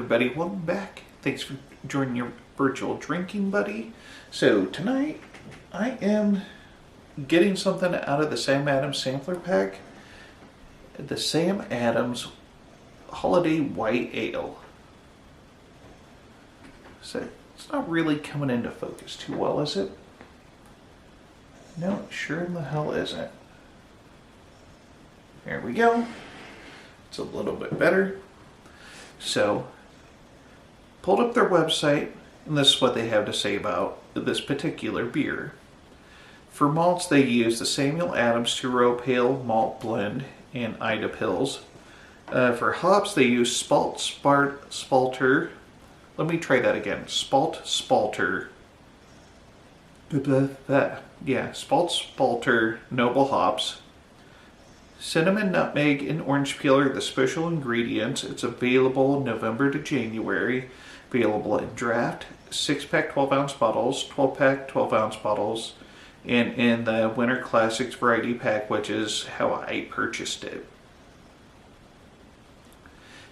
everybody, welcome back. Thanks for joining your virtual drinking buddy. So tonight I am getting something out of the Sam Adams sampler pack. The Sam Adams Holiday White Ale. So it's not really coming into focus too well, is it? No, it sure in the hell isn't. There we go. It's a little bit better. So, pulled up their website, and this is what they have to say about this particular beer. For malts, they use the Samuel Adams Two-Row Pale Malt Blend and Ida Pills. For hops, they use Spalter. Let me try that again. Spalter. Spalter Noble Hops. Cinnamon, nutmeg, and orange peel are the special ingredients. It's available November to January. Available in draft, 6-pack 12-ounce bottles, 12-pack 12-ounce bottles, and in the Winter Classics variety pack, which is how I purchased it. It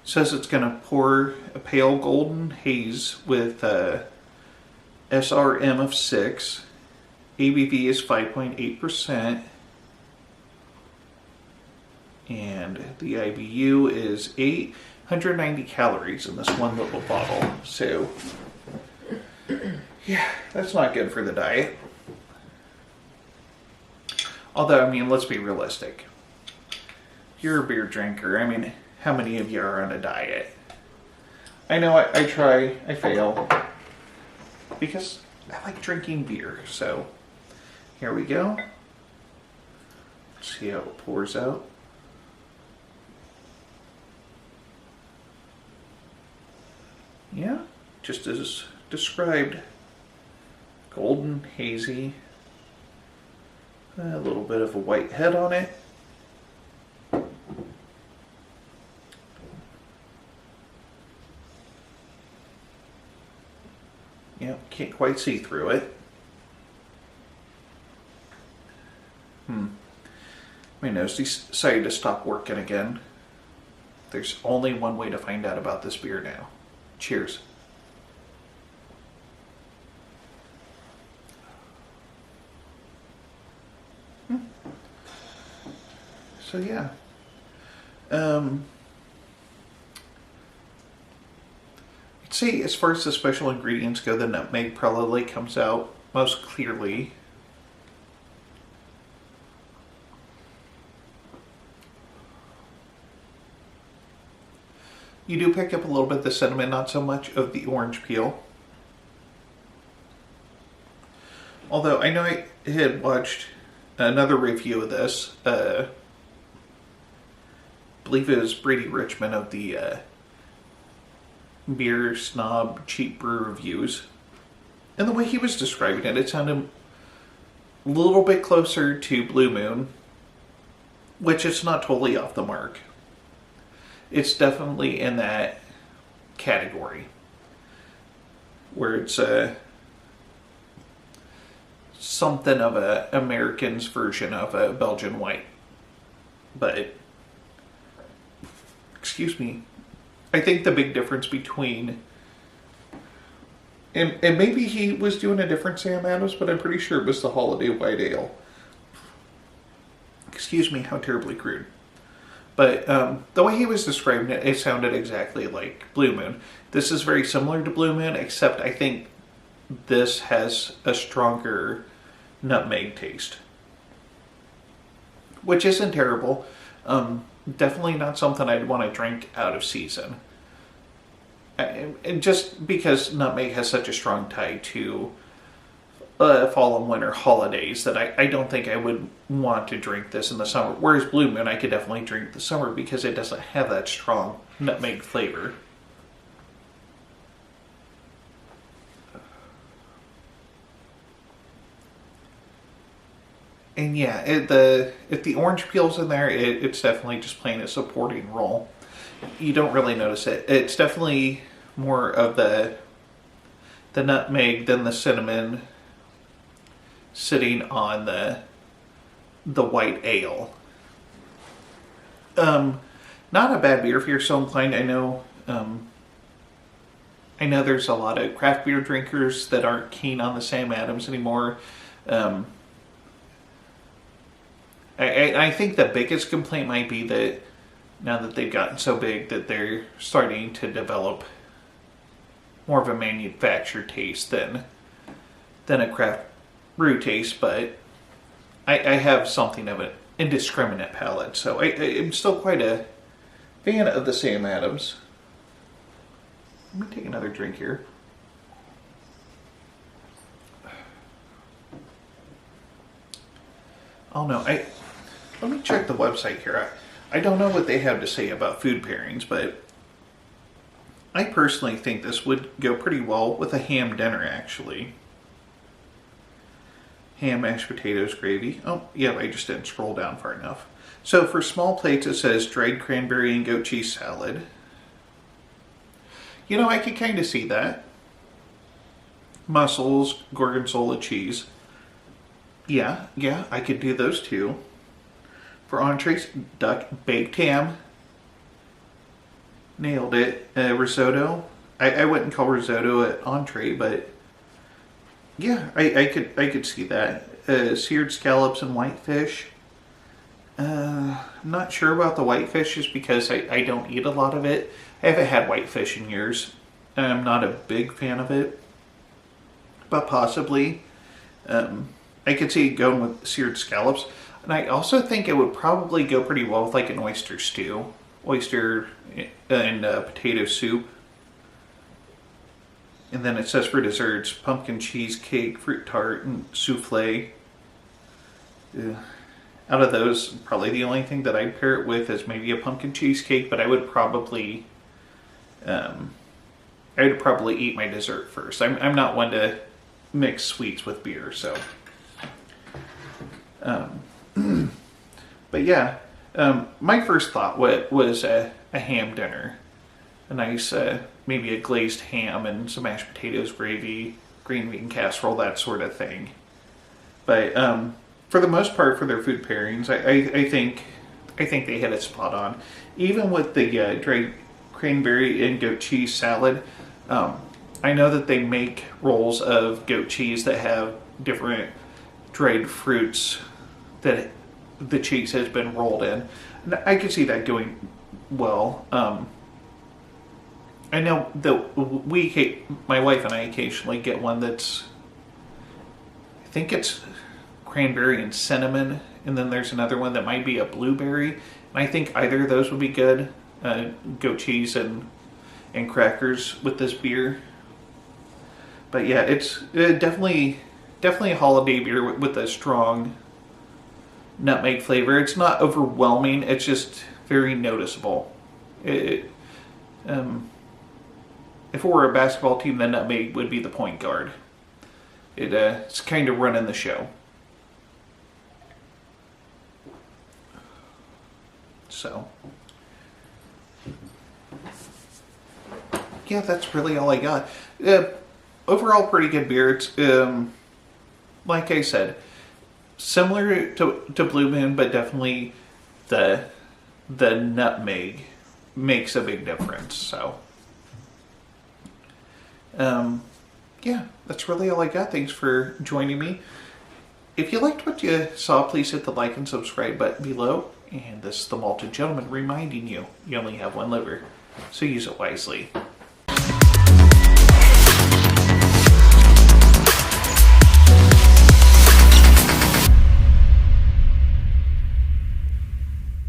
says it's going to pour a pale golden haze with SRM of 6. ABV is 5.8%. And the IBU is 890 calories in this one little bottle. So, yeah, that's not good for the diet. Although, I mean, let's be realistic. You're a beer drinker. I mean, how many of you are on a diet? I know I try, I fail. Because I like drinking beer. So, here we go. Let's see how it pours out. Yeah, just as described. Golden, hazy, a little bit of a white head on it. Yeah, can't quite see through it. My nose decided to stop working again. There's only one way to find out about this beer now. Cheers. So yeah. I'd say as far as the special ingredients go, the nutmeg probably comes out most clearly. You do pick up a little bit of the cinnamon, not so much of the orange peel. Although I know I had watched another review of this. I believe it was Brady Richmond of the Beer Snob Cheap Brew Reviews. And the way he was describing it, it sounded a little bit closer to Blue Moon, which is not totally off the mark. It's definitely in that category where it's something of a American's version of a Belgian white. But, excuse me, I think the big difference between, and maybe he was doing a different Sam Adams, but I'm pretty sure it was the Holiday White Ale. Excuse me, how terribly crude. But the way he was describing it, it sounded exactly like Blue Moon. This is very similar to Blue Moon, except I think this has a stronger nutmeg taste. Which isn't terrible. Definitely not something I'd want to drink out of season. And just because nutmeg has such a strong tie to fall and winter holidays that I don't think I would want to drink this in the summer. Whereas Blue Moon I could definitely drink the summer because it doesn't have that strong nutmeg flavor. And yeah, if the orange peel's in there, it's definitely just playing a supporting role. You don't really notice it. It's definitely more of the nutmeg than the cinnamon sitting on the white ale. Not a bad beer if you're so inclined. I know I know there's a lot of craft beer drinkers that aren't keen on the Sam Adams anymore. I think the biggest complaint might be that now that they've gotten so big that they're starting to develop more of a manufactured taste than a craft brew taste, but I have something of an indiscriminate palate, so I'm still quite a fan of the Sam Adams. Let me take another drink here. Oh no, let me check the website here. I don't know what they have to say about food pairings, but I personally think this would go pretty well with a ham dinner, actually. Ham, mashed potatoes, gravy. Oh, yeah, I just didn't scroll down far enough. So for small plates, it says dried cranberry and goat cheese salad. You know, I could kind of see that. Mussels, gorgonzola cheese. Yeah, I could do those too. For entrees, duck, baked ham. Nailed it. Risotto. I wouldn't call risotto an entree, but yeah, I could see that. Seared scallops and whitefish. I'm not sure about the whitefish just because I don't eat a lot of it. I haven't had whitefish in years. I'm not a big fan of it. But possibly. I could see going with seared scallops. And I also think it would probably go pretty well with like an oyster stew. Oyster and potato soup. And then it says for desserts, pumpkin cheesecake, fruit tart, and souffle. Out of those, probably the only thing that I'd pair it with is maybe a pumpkin cheesecake, but I would probably eat my dessert first. I'm not one to mix sweets with beer, so. But yeah, my first thought was a ham dinner. A nice, maybe a glazed ham and some mashed potatoes, gravy, green bean casserole, that sort of thing. But for the most part, for their food pairings, I think they hit it spot on. Even with the dried cranberry and goat cheese salad, I know that they make rolls of goat cheese that have different dried fruits that the cheese has been rolled in. And I can see that going well. I know that my wife and I occasionally get one that's, I think it's cranberry and cinnamon, and then there's another one that might be a blueberry. And I think either of those would be good. Goat cheese and crackers with this beer. But yeah, it's definitely a holiday beer with a strong nutmeg flavor. It's not overwhelming. It's just very noticeable. If it were a basketball team, then nutmeg would be the point guard. It's kind of running the show. So, yeah, that's really all I got. Overall, pretty good beer. It's, like I said, similar to Blue Moon, but definitely the nutmeg makes a big difference. So, yeah, that's really all I got. Thanks for joining me. If you liked what you saw, please hit the like and subscribe button below. And this is the Malted Gentleman reminding you, you only have one liver, so use it wisely.